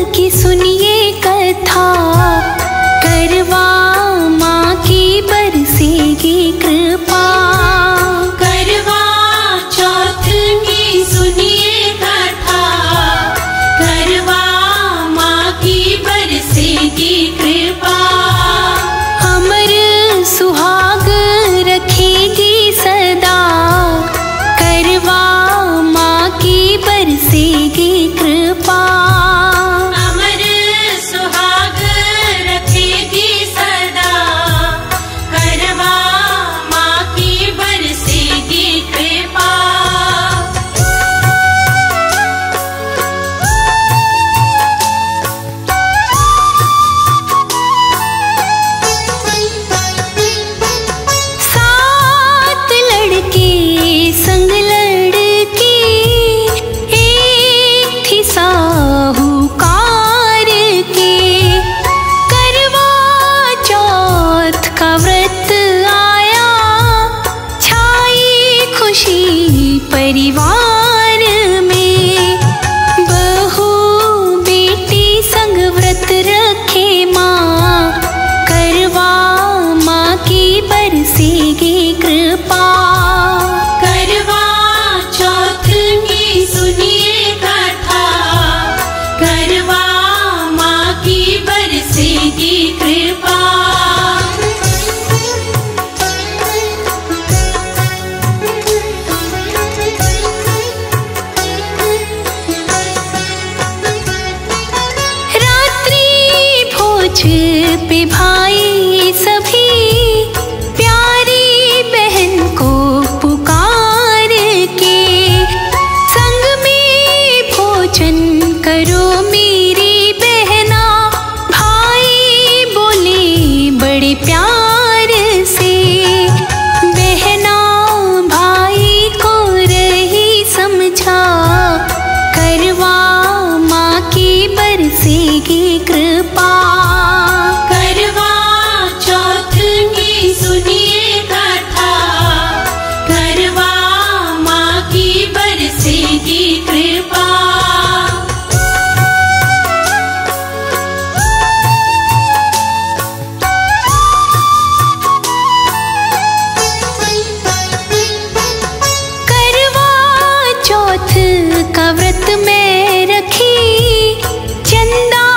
की सुनिए कथा, करवा माँ की बरसेगी कृपा। करवा चौथ की सुनिए कथा, करवा माँ की बरसेगी कृपा। अमर सुहाग रखेगी सदा, करवा माँ की बरसेगी कृपा। अमर सुहाग रखेगी सदा, करवा माँ की बरसेगी कृपा। सात लड़के संग लड़की, एक थी साहूकार के। करवा चौथ का व्रत आया, छाई खुशी परिवार में। बहू बेटी संग व्रत रखे माँ, करवा माँ की बरसेगी कृपा। करवा चौथ की सुनिए कथा, करवा माँ की बरसेगी कृपा। रात्रि भोज पे भाई सभी, प्यारी बहन को पुकार के। संग में भोजन करो मेरी बहना, भाई बोले बड़े प्यार से। बहना भाई को रही समझा, करवा माँ की बरसेगी कृपा। करवा चौथ की सुनिए कथा, करवा माँ की बरसेगी कृपा। करवा चौथ का व्रत मैं रखी, चंदा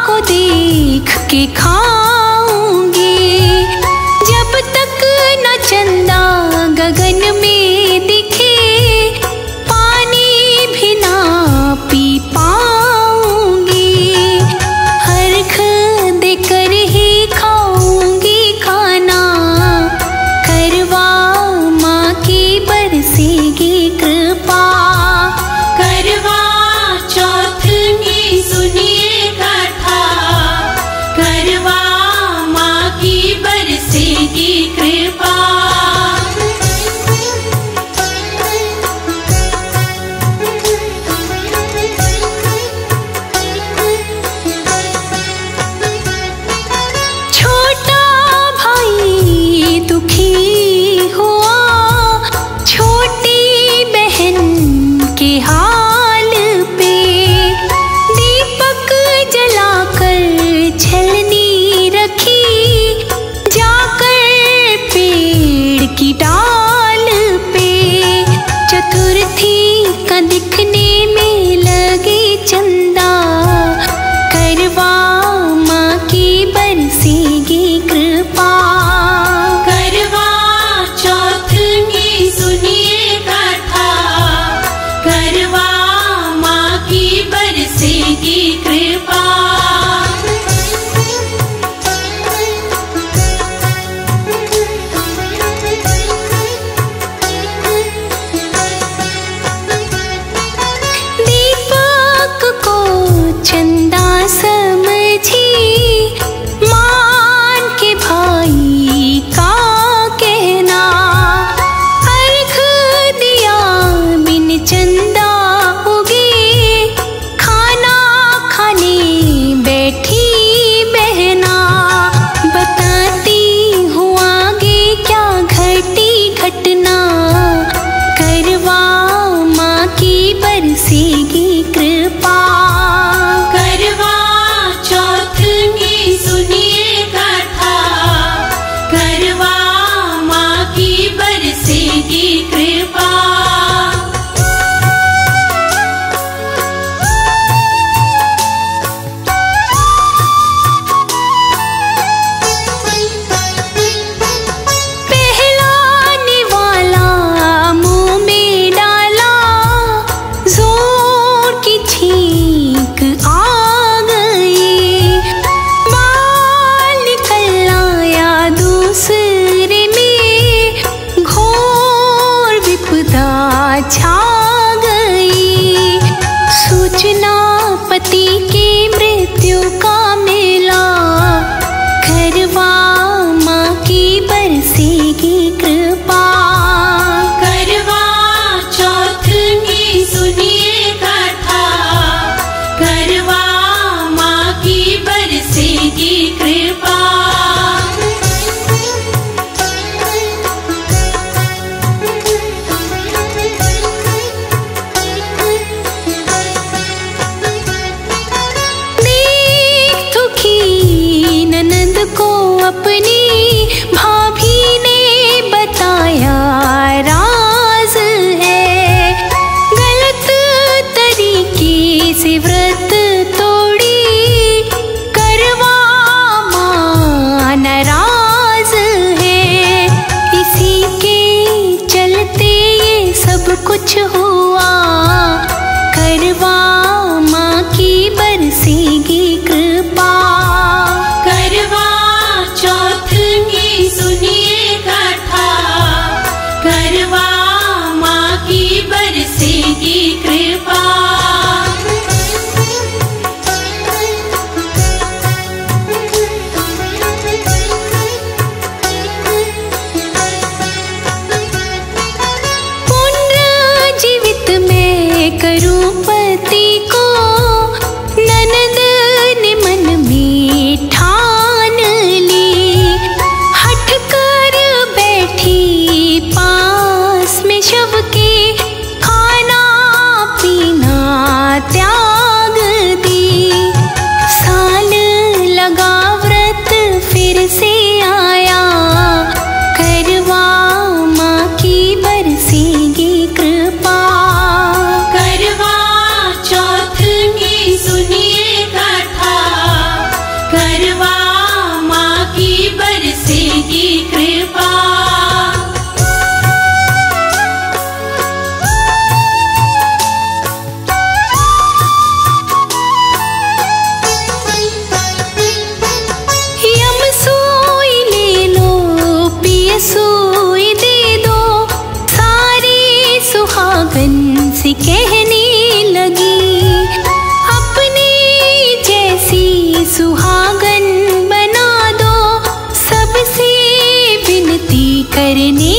को देख के खाऊंगी। जब तक न चंदा गगन में दिखे, पानी भी ना पी पाऊंगी। अर्घ देकर ही खाऊंगी खाना, करवा माँ की बरसेगी कृपा। करवा चौथ की सुनिए कथा, करवा माँ की बरसेगी कृपा। छोटा भाई दुखी हुआ, छोटी बहन के हाल पे। दीपक जलाकर छलनी रखी, जाकर पेड़ की डाल पे। चतुर्थी का दिखने में लगे चंदा, करवा माँ की बरसेगी कृपा। करवा चौथ की सुनिए कथा, करवा माँ की बरसेगी कृपा। दीपक को कृपा। यम सोई ले लो, पिय सोई दे दो, सारी सुहागन से कहने लगी, अपने जैसी सुहागन बना दो, सबसे विनती करने